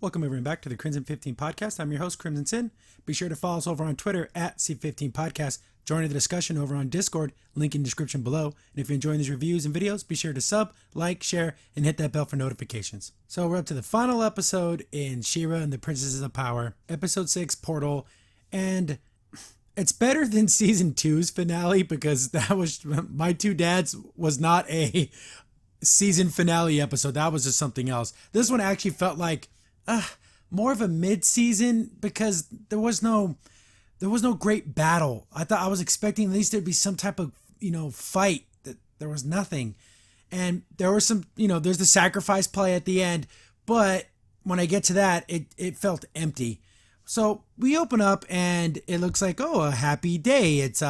Welcome everyone back to the Crimson 15 Podcast. I'm your host, Crimson Sin. Be sure to follow us over on Twitter at C15 Podcast. Join the discussion over on Discord, link in the description below. And if you're enjoying these reviews and videos, be sure to sub, like, share, and hit that bell for notifications. So we're up to the final episode in She-Ra and the Princesses of Power, episode 6, Portal. And it's better than season 2's finale because that was, My Two Dads was not a season finale episode. That was just something else. This one actually felt like more of a mid-season because there was no great battle. I was expecting at least there'd be some type of, fight. That there was nothing. And there was some, there's the sacrifice play at the end, but when I get to that, it felt empty. So we open up and it looks like, a happy day. It's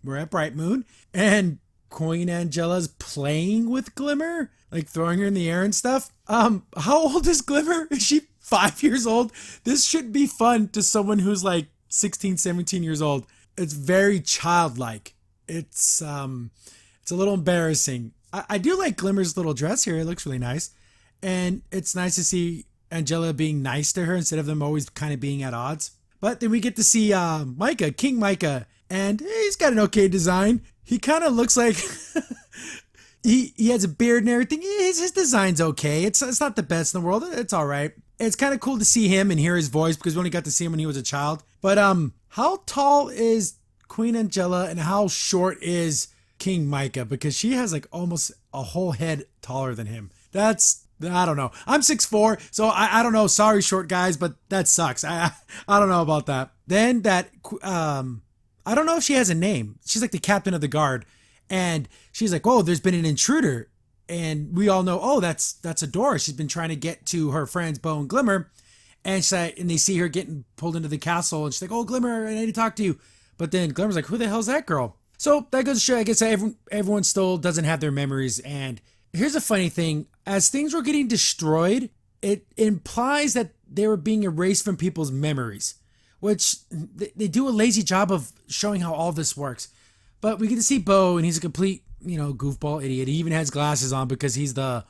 we're at Bright Moon and Queen Angela's playing with Glimmer, like throwing her in the air and stuff. How old is Glimmer? Is she 5 years old? This should be fun to someone who's like 16, 17 years old. It's very childlike. It's a little embarrassing. I do like Glimmer's little dress here. It looks really nice. And it's nice to see Angela being nice to her instead of them always kind of being at odds. But then we get to see Micah, King Micah, and he's got an okay design. He kind of looks like he has a beard and everything. His design's okay. It's not the best in the world. It's all right. It's kind of cool to see him and hear his voice because we only got to see him when he was a child. But how tall is Queen Angela and how short is King Micah? Because she has like almost a whole head taller than him. I don't know. I'm 6'4", so I don't know. Sorry, short guys, but that sucks. I don't know about that. Then I don't know if she has a name. She's like the captain of the guard. And she's like, there's been an intruder. And we all know, that's Adora. She's been trying to get to her friends, Bo and Glimmer. And they see her getting pulled into the castle. And she's like, Glimmer, I need to talk to you. But then Glimmer's like, who the hell's that girl? So that goes to show, I guess everyone still doesn't have their memories. And here's a funny thing. As things were getting destroyed, it implies that they were being erased from people's memories, which they do a lazy job of showing how all this works. But we get to see Bo, and he's a complete, goofball idiot. He even has glasses on because he's the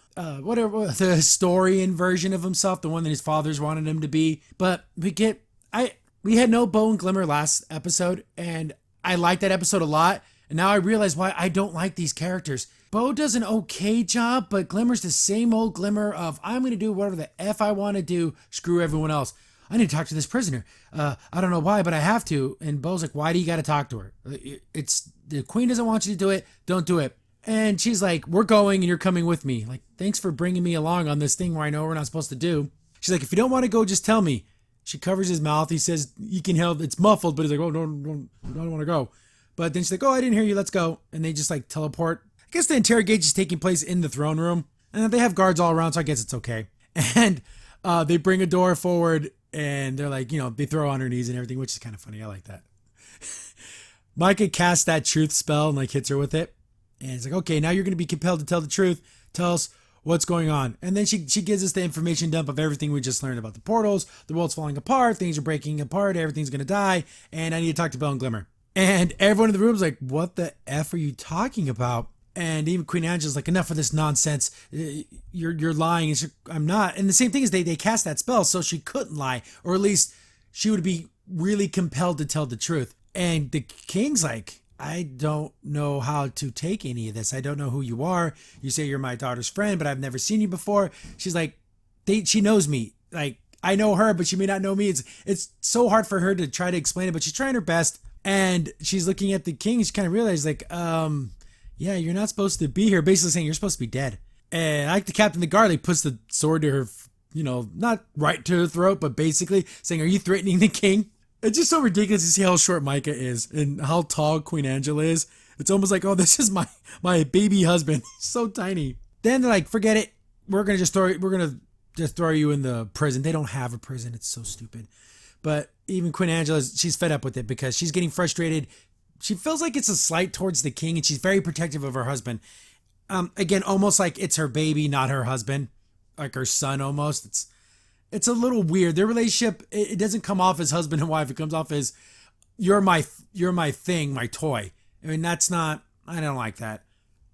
historian version of himself, the one that his fathers wanted him to be. But we had no Bo and Glimmer last episode, and I liked that episode a lot. And now I realize why I don't like these characters. Bo does an okay job, but Glimmer's the same old Glimmer of, I'm going to do whatever the F I want to do, screw everyone else. I need to talk to this prisoner. I don't know why, but I have to. And Bo's like, why do you got to talk to her? The queen doesn't want you to do it. Don't do it. And she's like, we're going and you're coming with me. Like, thanks for bringing me along on this thing where I know we're not supposed to do. She's like, if you don't want to go, just tell me. She covers his mouth. He says, you can help. It's muffled, but he's like, no, I don't want to go. But then she's like, I didn't hear you. Let's go. And they just like teleport. I guess the interrogation is taking place in the throne room. And they have guards all around, so I guess it's okay. And they bring Adora forward. And they're like, they throw on her knees and everything, which is kind of funny. I like that. Micah casts that truth spell and like hits her with it. And it's like, okay, now you're going to be compelled to tell the truth. Tell us what's going on. And then she gives us the information dump of everything we just learned about the portals. The world's falling apart. Things are breaking apart. Everything's going to die. And I need to talk to Belle and Glimmer. And everyone in the room is like, what the F are you talking about? And even Queen Angela's like, enough of this nonsense. You're lying. And I'm not. And the same thing is they cast that spell so she couldn't lie. Or at least she would be really compelled to tell the truth. And the king's like, I don't know how to take any of this. I don't know who you are. You say you're my daughter's friend, but I've never seen you before. She's like, she knows me. Like, I know her, but she may not know me. It's so hard for her to try to explain it, but she's trying her best. And she's looking at the king. She kind of realized like, yeah, you're not supposed to be here. Basically saying you're supposed to be dead. And like the captain of the guard, like puts the sword to her, not right to her throat, but basically saying, are you threatening the king? It's just so ridiculous to see how short Micah is and how tall Queen Angela is. It's almost like, this is my baby husband. He's so tiny. Then they're like, forget it. We're going to just throw you in the prison. They don't have a prison. It's so stupid. But even Queen Angela, she's fed up with it because she's getting frustrated. She feels like it's a slight towards the king, and she's very protective of her husband. Again, almost like it's her baby, not her husband, like her son almost. It's a little weird. Their relationship, it doesn't come off as husband and wife. It comes off as you're my thing, my toy. I mean, that's not. I don't like that.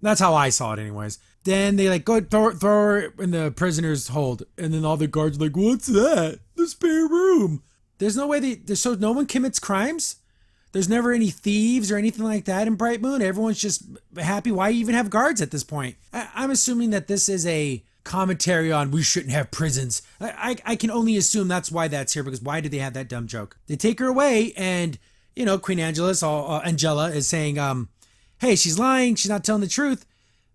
That's how I saw it anyways. Then they like go throw her in the prisoner's hold. And then all the guards are like, what's that? The spare room. There's no way so no one commits crimes? There's never any thieves or anything like that in Bright Moon? Everyone's just happy? Why even have guards at this point? I'm assuming that this is a commentary on we shouldn't have prisons. I can only assume that's why that's here, because why did they have that dumb joke? They take her away and, Queen Angela is saying, hey, she's lying. She's not telling the truth.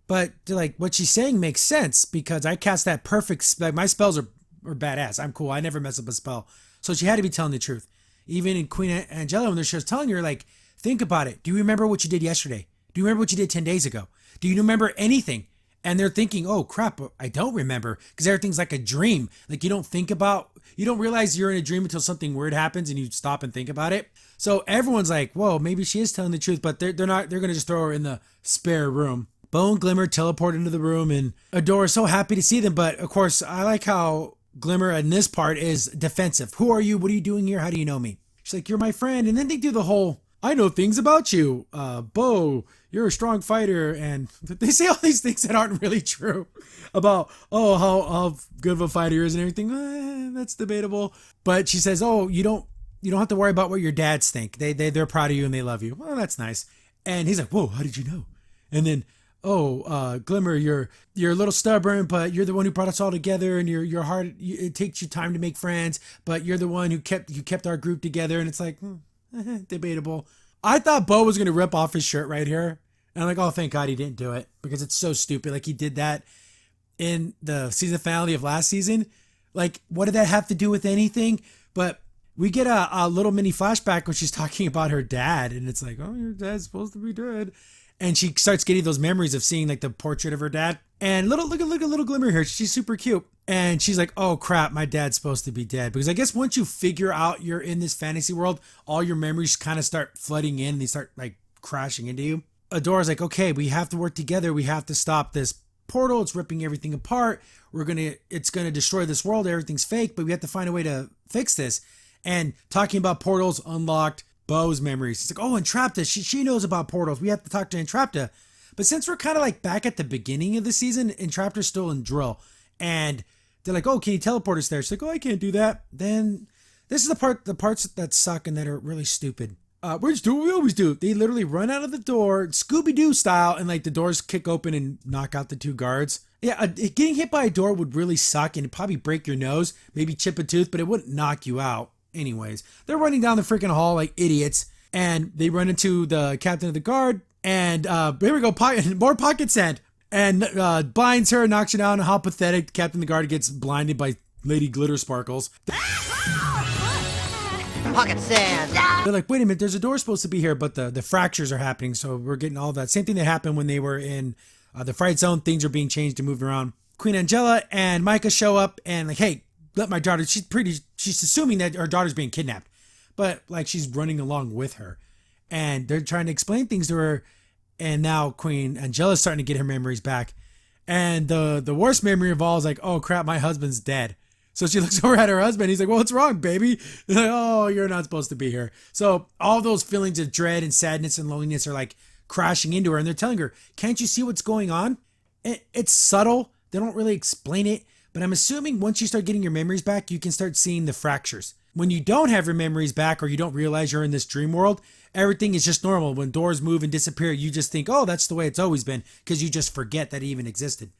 But like what she's saying makes sense because I cast that perfect, like my spells are badass. I'm cool. I never mess up a spell. So she had to be telling the truth. Even in Queen Angela, when she was telling her, like, think about it. Do you remember what you did yesterday? Do you remember what you did 10 days ago? Do you remember anything? And they're thinking, oh, crap, I don't remember because everything's like a dream. Like you don't realize you're in a dream until something weird happens and you stop and think about it. So everyone's like, whoa, maybe she is telling the truth, but they're not, they're going to just throw her in the spare room. Bo and Glimmer teleport into the room and Adora is so happy to see them. But of course, I like how Glimmer in this part is defensive. Who are you? What are you doing here? How do you know me? She's like, you're my friend. And then they do the whole, I know things about you. Bo, you're a strong fighter. And they say all these things that aren't really true about, how good of a fighter he is and everything. That's debatable. But she says, oh, you don't have to worry about what your dads think. They're proud of you and they love you. Well, that's nice. And he's like, whoa, how did you know? And then, Glimmer, you're a little stubborn, but you're the one who brought us all together, and your heart, it takes you time to make friends, but you're the one who kept our group together. And it's like, debatable. I thought Bo was going to rip off his shirt right here. And I'm like, oh, thank God he didn't do it because it's so stupid. Like he did that in the season finale of last season. Like, what did that have to do with anything? But we get a little mini flashback when she's talking about her dad. And it's like, oh, your dad's supposed to be dead. And she starts getting those memories of seeing like the portrait of her dad. And look at little Glimmer here. She's super cute. And she's like, oh crap, my dad's supposed to be dead. Because I guess once you figure out you're in this fantasy world, all your memories kind of start flooding in. They start like crashing into you. Adora's like, okay, we have to work together. We have to stop this portal. It's ripping everything apart. It's going to destroy this world. Everything's fake, but we have to find a way to fix this. And talking about portals unlocked Bo's memories. He's like, oh, Entrapta, she knows about portals. We have to talk to Entrapta. But since we're kind of like back at the beginning of the season, Entrapta's still in drill. And they're like, oh, can you teleport us there? She's like, oh, I can't do that. Then this is the parts that suck and that are really stupid. We just do what we always do. They literally run out of the door, Scooby-Doo style, and like the doors kick open and knock out the two guards. Yeah, getting hit by a door would really suck and it'd probably break your nose, maybe chip a tooth, but it wouldn't knock you out. Anyways, they're running down the freaking hall like idiots, and they run into the captain of the guard, and here we go, more pocket sand, and blinds her, knocks her down. How pathetic! Captain of the guard gets blinded by Lady Glitter Sparkles. Pocket sand. They're like, wait a minute, there's a door supposed to be here, but the fractures are happening, so we're getting all that. Same thing that happened when they were in the Fright Zone. Things are being changed and moved around. Queen Angela and Micah show up and like, hey, let my daughter, she's assuming that her daughter's being kidnapped, but like she's running along with her and they're trying to explain things to her. And now Queen Angela's starting to get her memories back. And the worst memory of all is like, oh crap, my husband's dead. So she looks over at her husband. He's like, well, what's wrong, baby? Like, oh, you're not supposed to be here. So all those feelings of dread and sadness and loneliness are like crashing into her. And they're telling her, can't you see what's going on? It's subtle. They don't really explain it. But I'm assuming once you start getting your memories back, you can start seeing the fractures. When you don't have your memories back or you don't realize you're in this dream world, everything is just normal. When doors move and disappear, you just think, oh, that's the way it's always been, because you just forget that it even existed.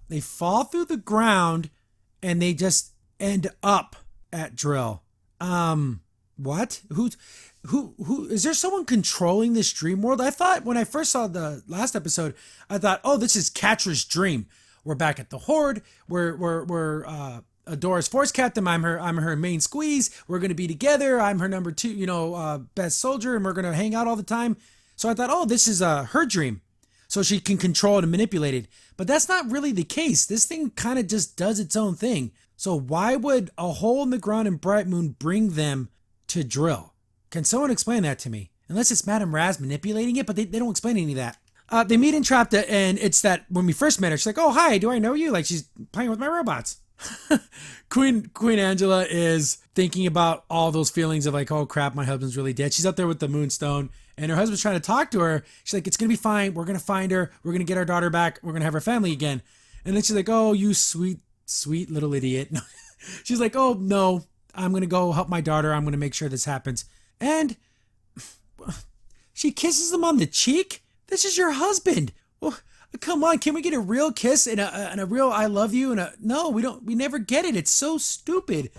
They fall through the ground and they just end up at Drill. What? Who is there someone controlling this dream world? I thought when I first saw the last episode, I thought, oh, this is Catra's dream. We're back at the Horde. We're Adora's force captain. I'm her main squeeze. We're gonna be together. I'm her number 2, best soldier, and we're gonna hang out all the time. So I thought, oh, this is her dream, so she can control it and manipulate it. But that's not really the case. This thing kind of just does its own thing. So why would a hole in the ground in Bright Moon bring them to Drill? Can someone explain that to me? Unless it's Madame Raz manipulating it, but they don't explain any of that. They meet Entrapta, and it's that when we first met her, she's like, oh, hi, do I know you? Like, she's playing with my robots. Queen Angela is thinking about all those feelings of like, oh, crap, my husband's really dead. She's up there with the Moonstone, And her husband's trying to talk to her. She's like, it's going to be fine. We're going to find her. We're going to get our daughter back. We're going to have her family again. And then she's like, oh, you sweet, sweet little idiot. She's like, oh, no, I'm going to go help my daughter. I'm going to make sure this happens. And she kisses him on the cheek. This is your husband. Well, come on. Can we get a real kiss and a real I love you? No, we don't. We never get it. It's so stupid.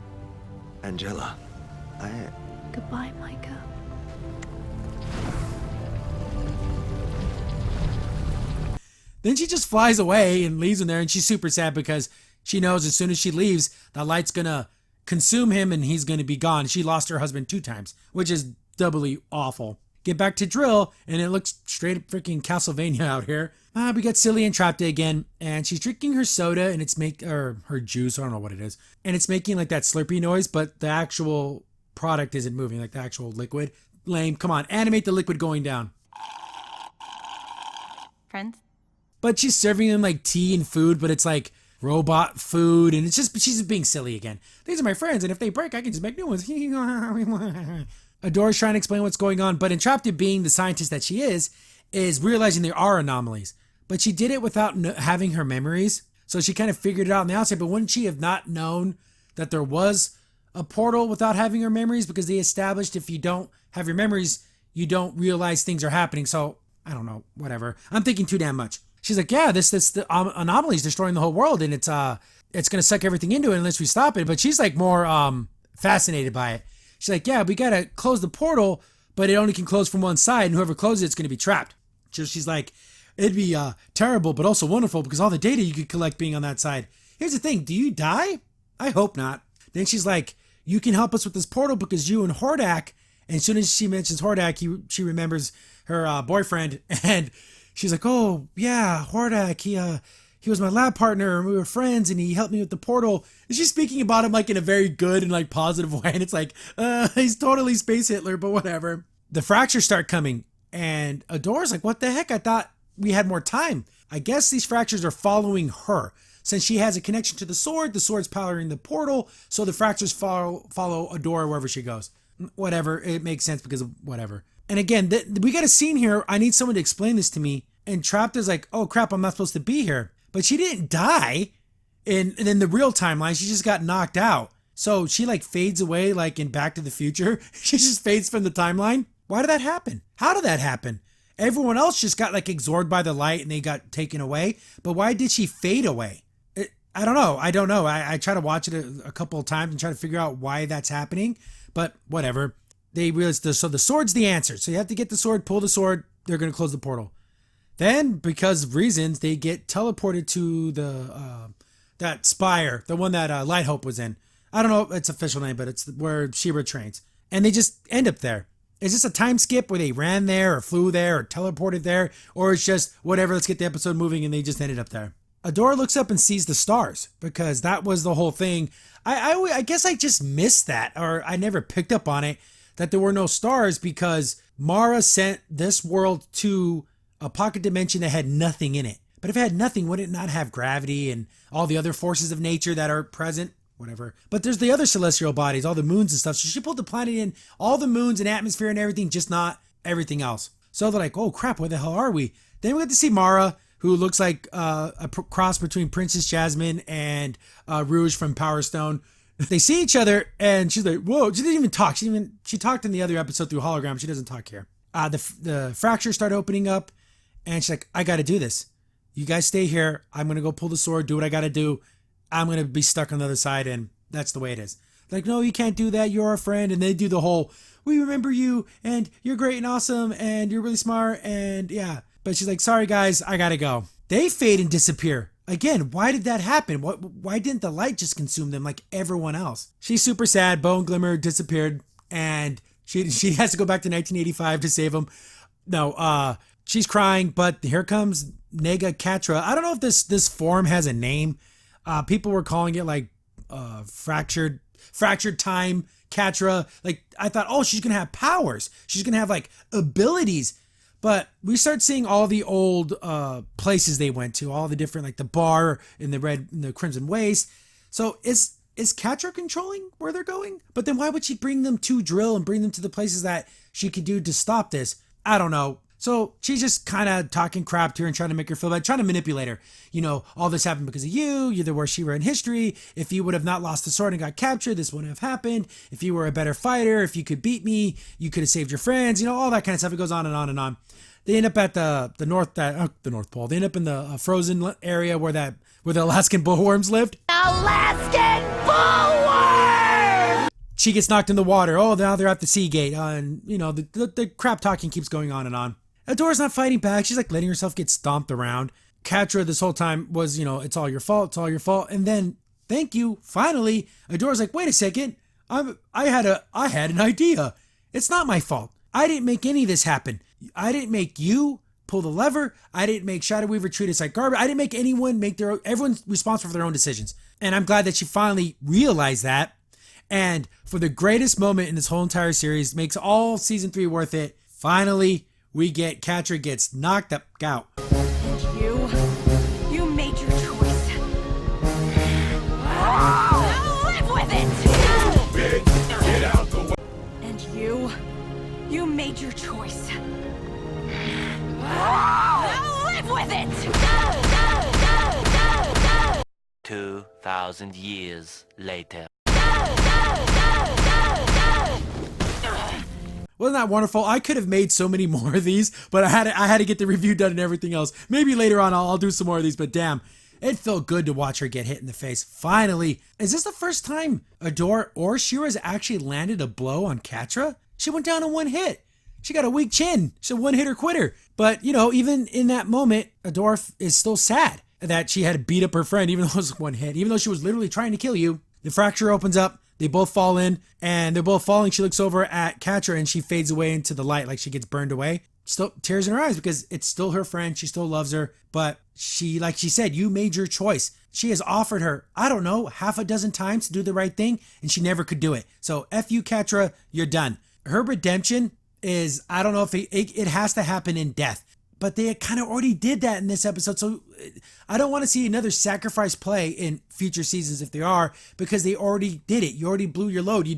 Angela, Goodbye, Micah. Then she just flies away and leaves him there, and she's super sad because she knows as soon as she leaves, the light's gonna consume him and he's gonna be gone. She lost her husband 2 times, which is doubly awful. Get back to Drill, and it looks straight up freaking Castlevania out here. We got Cillian trapped again, and she's drinking her soda, and it's her juice, I don't know what it is, and it's making like that slurpy noise, but the actual product isn't moving, like the actual liquid. Lame. Come on, animate the liquid going down. Friends? But she's serving them like tea and food, but it's like robot food, and she's just being silly again. These are my friends, and if they break, I can just make new ones. Adora's trying to explain what's going on, but Entrapta, being the scientist that she is realizing there are anomalies. But she did it without having her memories, so she kind of figured it out on the outside. But wouldn't she have not known that there was a portal without having her memories? Because they established if you don't have your memories, you don't realize things are happening. So I don't know, whatever. I'm thinking too damn much. She's like, yeah, the anomaly is destroying the whole world, and it's gonna suck everything into it unless we stop it. But she's like more fascinated by it. She's like, yeah, we gotta close the portal, but it only can close from one side, and whoever closes it's gonna be trapped. So she's like, it'd be terrible, but also wonderful because all the data you could collect being on that side. Here's the thing: do you die? I hope not. Then she's like, you can help us with this portal because you and Hordak. And as soon as she mentions Hordak, she remembers her boyfriend, and she's like, oh, yeah, Hordak, he was my lab partner, and we were friends, and he helped me with the portal. And she's speaking about him like in a very good and like positive way, and it's like, he's totally Space Hitler, but whatever. The fractures start coming, and Adora's like, what the heck? I thought we had more time. I guess these fractures are following her. Since she has a connection to the sword's powering the portal, so the fractures follow Adora wherever she goes. Whatever, it makes sense because of whatever. And again, we got a scene here. I need someone to explain this to me. And Trapta's like, oh crap, I'm not supposed to be here. But she didn't die in the real timeline. She just got knocked out. So she like fades away like in Back to the Future. She just fades from the timeline. Why did that happen? How did that happen? Everyone else just got like absorbed by the light and they got taken away. But why did she fade away? I don't know. I try to watch it a couple of times and try to figure out why that's happening. But whatever. They realized so the sword's the answer. So you have to get the sword, pull the sword. They're going to close the portal. Then, because of reasons, they get teleported to the that spire, the one that Light Hope was in. I don't know its official name, but it's where She-Ra trains. And they just end up there. Is this a time skip where they ran there or flew there or teleported there? Or it's just whatever, let's get the episode moving, and they just ended up there. Adora looks up and sees the stars because that was the whole thing. I guess I just missed that, or I never picked up on it, that there were no stars because Mara sent this world to a pocket dimension that had nothing in it. But if it had nothing, would it not have gravity and all the other forces of nature that are present? Whatever. But there's the other celestial bodies, all the moons and stuff. So she pulled the planet in, all the moons and atmosphere and everything, just not everything else. So they're like, oh crap, where the hell are we? Then we get to see Mara, who looks like a cross between Princess Jasmine and Rouge from Power Stone. They see each other, and she's like, whoa, she didn't even talk. She talked in the other episode through hologram. She doesn't talk here. The fractures start opening up, and she's like, I got to do this. You guys stay here. I'm going to go pull the sword, do what I got to do. I'm going to be stuck on the other side, and that's the way it is. They're like, no, you can't do that. You're our friend. And they do the whole, we remember you, and you're great and awesome, and you're really smart, and yeah. But she's like, sorry, guys, I got to go. They fade and disappear. Again, why did that happen? Why didn't the light just consume them like everyone else? She's super sad. Bone Glimmer disappeared, and she has to go back to 1985 to save him. No, she's crying, but here comes Nega Catra. I don't know if this form has a name. People were calling it like fractured time Catra. Like I thought, oh, she's gonna have powers. She's gonna have like abilities. But we start seeing all the old places they went to, all the different, like the bar in the Crimson Waste. So is Catra controlling where they're going? But then why would she bring them to Drill and bring them to the places that she could do to stop this? I don't know. So she's just kind of talking crap to her and trying to make her feel bad, trying to manipulate her. All this happened because of you. You're the worst She-Ra in history. If you would have not lost the sword and got captured, this wouldn't have happened. If you were a better fighter, if you could beat me, you could have saved your friends. All that kind of stuff. It goes on and on and on. They end up at the North Pole. They end up in the frozen area where the Alaskan bullworms lived. Alaskan bullworm! She gets knocked in the water. Oh, now they're at the sea gate. And the crap talking keeps going on and on. Adora's not fighting back. She's like letting herself get stomped around. Catra this whole time was, it's all your fault. It's all your fault. And then, thank you. Finally, Adora's like, wait a second. I had an idea. It's not my fault. I didn't make any of this happen. I didn't make you pull the lever. I didn't make Shadow Weaver treat us like garbage. I didn't make anyone everyone's responsible for their own decisions. And I'm glad that she finally realized that. And for the greatest moment in this whole entire series, makes all season 3 worth it. Finally, we get Catra gets knocked out. You made your choice. Live with it! Get out the way! And you made your choice. Live with it! 2,000 years later. Wasn't that wonderful? I could have made so many more of these, but I had to get the review done and everything else. Maybe later on I'll do some more of these, but damn, it felt good to watch her get hit in the face. Finally, is this the first time Adora or She-Ra's actually landed a blow on Catra? She went down in one hit. She got a weak chin. She's a one-hitter quitter. But, even in that moment, Adora is still sad that she had to beat up her friend, even though it was one hit, even though she was literally trying to kill you. The fracture opens up. They both fall in, and they're both falling. She looks over at Catra, and she fades away into the light, like she gets burned away. Still tears in her eyes because it's still her friend. She still loves her, but like she said, you made your choice. She has offered her, I don't know, half a dozen times to do the right thing, and she never could do it. So F you, Catra, you're done. Her redemption is, I don't know if it has to happen in death. But they kind of already did that in this episode. So I don't want to see another sacrifice play in future seasons if they are, because they already did it. You already blew your load. You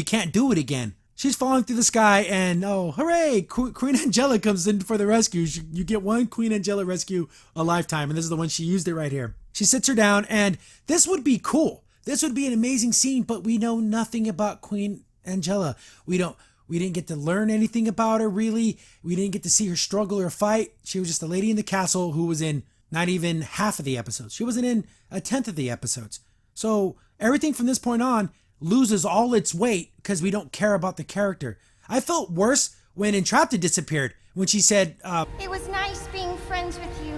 can't do it again. She's falling through the sky and oh, hooray, Queen Angela comes in for the rescue. You get one Queen Angela rescue a lifetime. And this is the one she used it right here. She sits her down and this would be cool. This would be an amazing scene, but we know nothing about Queen Angela. We didn't get to learn anything about her, really. We didn't get to see her struggle or fight. She was just a lady in the castle who was in not even half of the episodes. She wasn't in a tenth of the episodes. So everything from this point on loses all its weight because we don't care about the character. I felt worse when Entrapta disappeared, when she said, It was nice being friends with you.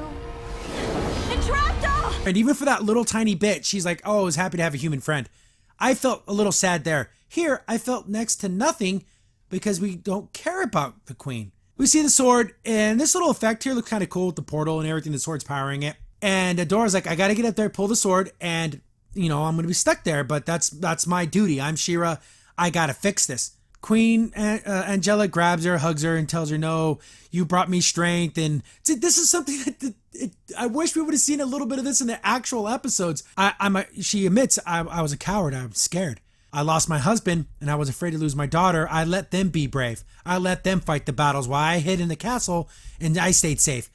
Entrapta! and even for that little tiny bit, she's like, oh, I was happy to have a human friend. I felt a little sad there. Here, I felt next to nothing because we don't care about the queen. We see the sword, and this little effect here looks kind of cool with the portal and everything. The sword's powering it. And Adora's like, I gotta get up there, pull the sword, and, I'm gonna be stuck there, but that's my duty. I'm She-Ra. I gotta fix this. Queen Angela grabs her, hugs her, and tells her, no, you brought me strength. And this is something that I wish we would have seen a little bit of this in the actual episodes. She admits, I was a coward. I was scared. I lost my husband and I was afraid to lose my daughter. I let them be brave. I let them fight the battles while I hid in the castle and I stayed safe.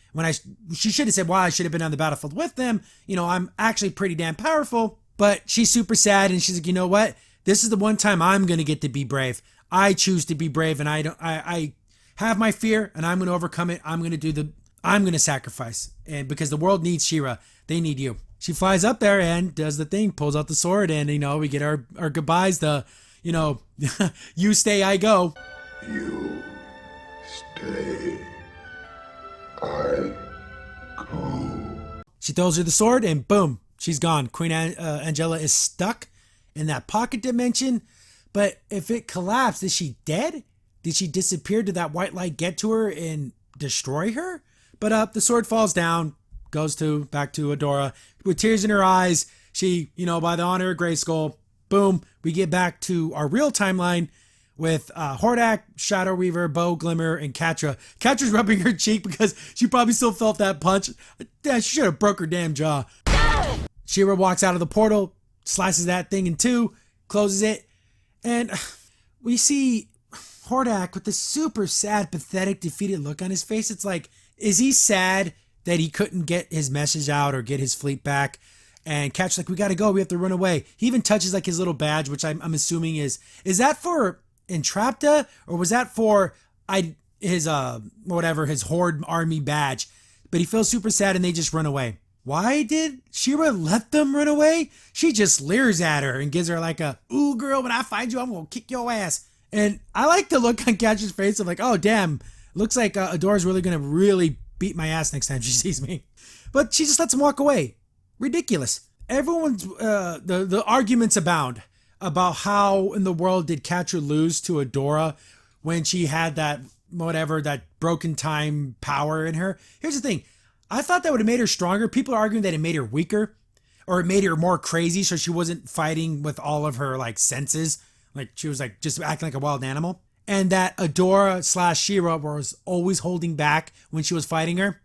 She should have said, well, I should have been on the battlefield with them. I'm actually pretty damn powerful, but she's super sad. And she's like, you know what? This is the one time I'm going to get to be brave. I choose to be brave and I have my fear and I'm going to overcome it. I'm going to sacrifice. And because the world needs She-Ra, they need you. She flies up there and does the thing, pulls out the sword, and, we get our goodbyes, you stay, I go. You stay, I go. She throws her the sword, and boom, she's gone. Queen Angela is stuck in that pocket dimension. But if it collapsed, is she dead? Did she disappear? Did that white light get to her and destroy her? But the sword falls down, goes back to Adora with tears in her eyes. She, by the honor of Grayskull, boom, we get back to our real timeline with Hordak, Shadow Weaver, Bo, Glimmer, and Catra. Catra's rubbing her cheek because she probably still felt that punch. Damn, she should have broke her damn jaw. She-Ra walks out of the portal, slices that thing in two, closes it, and we see Hordak with this super sad, pathetic, defeated look on his face. It's like, is he sad that he couldn't get his message out or get his fleet back? And Cat's like, we gotta go, we have to run away. He even touches like his little badge, which I'm assuming is that for Entrapta, or was that for his Horde army badge? But he feels super sad and they just run away. Why did She-Ra let them run away? She just leers at her and gives her like a, ooh girl, when I find you, I'm gonna kick your ass. And I like the look on Cat's face of like, oh damn, looks like Adora's really gonna beat my ass next time she sees me. But she just lets him walk away. Ridiculous. Everyone's the arguments abound about how in the world did Catra lose to Adora when she had that broken time power in her. Here's the thing. I thought that would have made her stronger. People are arguing that it made her weaker, or it made her more crazy, so she wasn't fighting with all of her like senses. Like she was like just acting like a wild animal. And that Adora / She-Ra was always holding back when she was fighting her.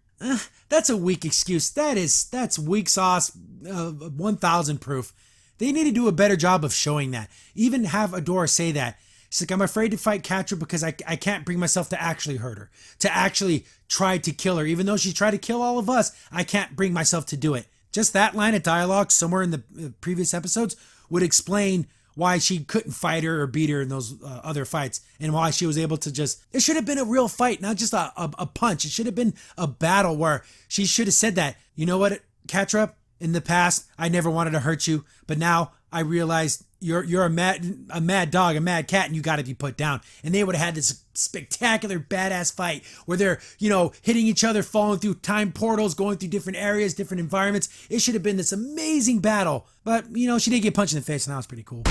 That's a weak excuse. That's weak sauce, 1,000 proof. They need to do a better job of showing that. Even have Adora say that. She's like, I'm afraid to fight Catra because I can't bring myself to actually hurt her, to actually try to kill her. Even though she tried to kill all of us, I can't bring myself to do it. Just that line of dialogue somewhere in the previous episodes would explain why she couldn't fight her or beat her in those other fights, and why she was able to just, it should have been a real fight, not just a punch. It should have been a battle where she should have said that, you know what, Catra, in the past, I never wanted to hurt you, but now I realized you're a mad dog, a mad cat, and you got to be put down. And they would have had this spectacular badass fight where they're, hitting each other, falling through time portals, going through different areas, different environments. It should have been this amazing battle. But, she did get punched in the face, and that was pretty cool.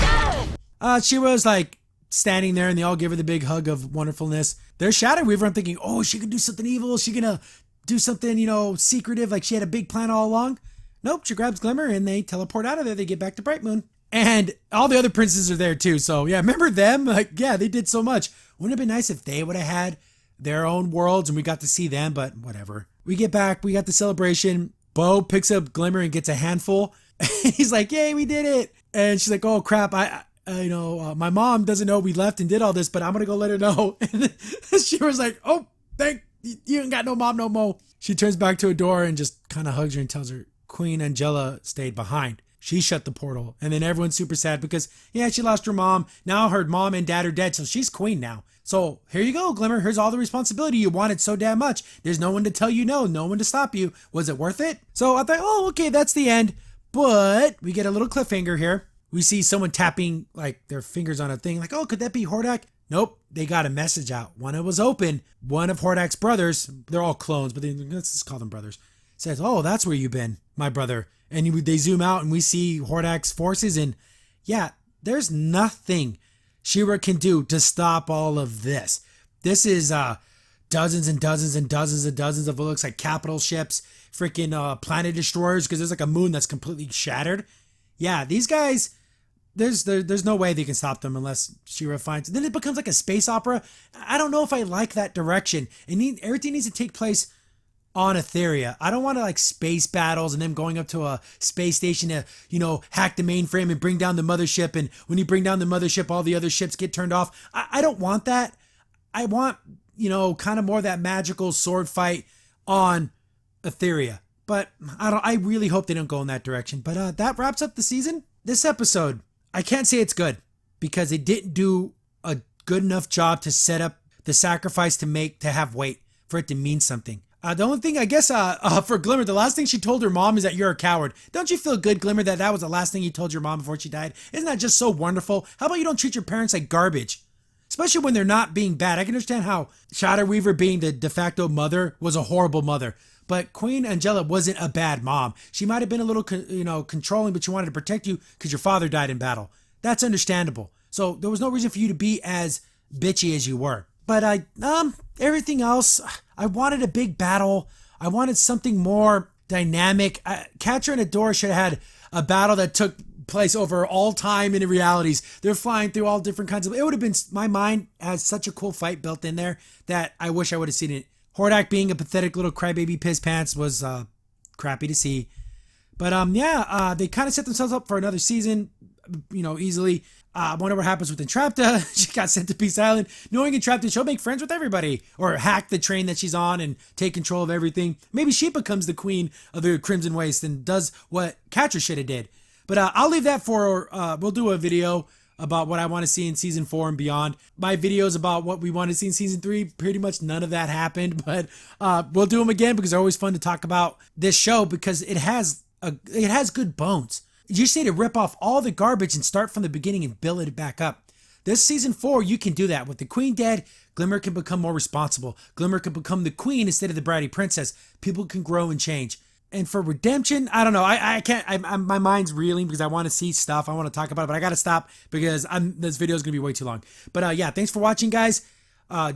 She-Ra's like standing there, and they all give her the big hug of wonderfulness. There's Shadow Weaver. I'm thinking, oh, she could do something evil. Is she going to do something, secretive, like she had a big plan all along? Nope, she grabs Glimmer, and they teleport out of there. They get back to Bright Moon. And all the other princes are there too. So yeah, remember them? Like, yeah, they did so much. Wouldn't it have been nice if they would have had their own worlds and we got to see them, but whatever. We get back, we got the celebration. Bo picks up Glimmer and gets a handful. He's like, yay, we did it. And she's like, oh crap, my mom doesn't know we left and did all this, but I'm gonna go let her know. And she was like, oh, you ain't got no mom no more. She turns back to Adora and just kind of hugs her and tells her Queen Angela stayed behind. She shut the portal. And then everyone's super sad because, yeah, she lost her mom. Now her mom and dad are dead, so she's queen now. So here you go, Glimmer. Here's all the responsibility you wanted so damn much. There's no one to tell you no one to stop you. Was it worth it? So I thought, oh, okay, that's the end. But we get a little cliffhanger here. We see someone tapping like their fingers on a thing. Like, oh, could that be Hordak? Nope. They got a message out. When it was open, one of Hordak's brothers, they're all clones, but let's just call them brothers, says, oh, that's where you've been, my brother. And they zoom out and we see Hordak's forces, and yeah, there's nothing She-Ra can do to stop all of this. This is dozens and dozens and dozens and dozens of what looks like capital ships, freaking planet destroyers, because there's like a moon that's completely shattered. Yeah, these guys, there's no way they can stop them unless She-Ra finds. Then it becomes like a space opera. I don't know if I like that direction. Everything needs to take place on Etheria. I don't want to like space battles and them going up to a space station to, hack the mainframe and bring down the mothership. And when you bring down the mothership, all the other ships get turned off. I don't want that. I want, kind of more of that magical sword fight on Etheria. But I really hope they don't go in that direction. But that wraps up the season. This episode, I can't say it's good because it didn't do a good enough job to set up the sacrifice to have weight for it to mean something. The only thing, I guess, for Glimmer, the last thing she told her mom is that you're a coward. Don't you feel good, Glimmer, that was the last thing you told your mom before she died? Isn't that just so wonderful? How about you don't treat your parents like garbage? Especially when they're not being bad. I can understand how Shadow Weaver being the de facto mother was a horrible mother. But Queen Angela wasn't a bad mom. She might have been a little, controlling, but she wanted to protect you because your father died in battle. That's understandable. So there was no reason for you to be as bitchy as you were. But everything else, I wanted a big battle. I wanted something more dynamic. Catra and Adora should have had a battle that took place over all time and realities. They're flying through all different kinds of. It would have been. My mind has such a cool fight built in there that I wish I would have seen it. Hordak being a pathetic little crybaby piss pants was crappy to see. But they kind of set themselves up for another season, easily. I wonder what happens with Entrapta. She got sent to Peace Island. Knowing Entrapta, she'll make friends with everybody. Or hack the train that she's on and take control of everything. Maybe she becomes the queen of the Crimson Waste and does what Catra should have did. But I'll leave that for, we'll do a video about what I want to see in season 4 and beyond. My videos about what we want to see in season 3, pretty much none of that happened. But we'll do them again because they're always fun to talk about this show because it has good bones. You just need to rip off all the garbage and start from the beginning and build it back up. This season 4, you can do that. With the queen dead, Glimmer can become more responsible. Glimmer can become the queen instead of the bratty princess. People can grow and change. And for redemption, I don't know. I can't. My mind's reeling because I want to see stuff. I want to talk about it, but I got to stop because this video is gonna be way too long. But yeah, thanks for watching, guys.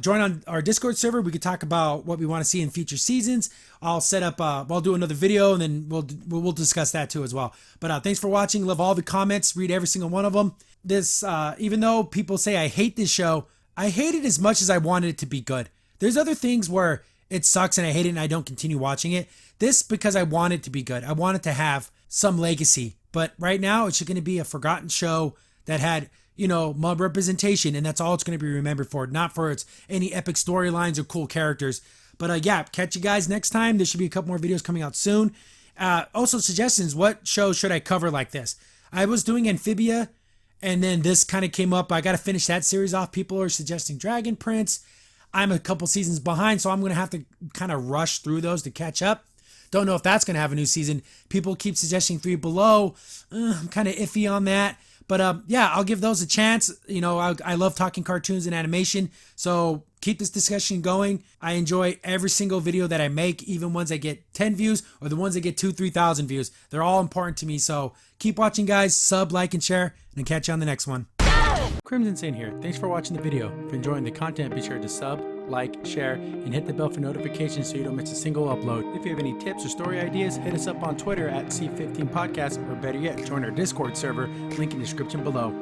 Join on our Discord server. We could talk about what we want to see in future seasons. I'll set up. I'll do another video and then we'll discuss that too as well. But thanks for watching. Love all the comments. Read every single one of them. This, even though people say I hate this show, I hate it as much as I wanted it to be good. There's other things where it sucks and I hate it and I don't continue watching it. This because I want it to be good. I want it to have some legacy. But right now it's just going to be a forgotten show that had, mud representation, and that's all it's going to be remembered for, not for its any epic storylines or cool characters. But yeah, catch you guys next time. There should be a couple more videos coming out soon. Also suggestions, what show should I cover like this? I was doing Amphibia, and then this kind of came up. I got to finish that series off. People are suggesting Dragon Prince. I'm a couple seasons behind, so I'm going to have to kind of rush through those to catch up. Don't know if that's going to have a new season. People keep suggesting Three Below. I'm kind of iffy on that. But yeah, I'll give those a chance. I love talking cartoons and animation. So keep this discussion going. I enjoy every single video that I make, even ones that get 10 views or the ones that get 2,000-3,000 views. They're all important to me. So keep watching, guys. Sub, like, and share. And I'll catch you on the next one. Crimson Sin here. Thanks for watching the video. If you're enjoying the content, be sure to sub, like, share, and hit the bell for notifications so you don't miss a single upload. If you have any tips or story ideas, hit us up on Twitter at C15 Podcast, or better yet, join our Discord server, link in the description below.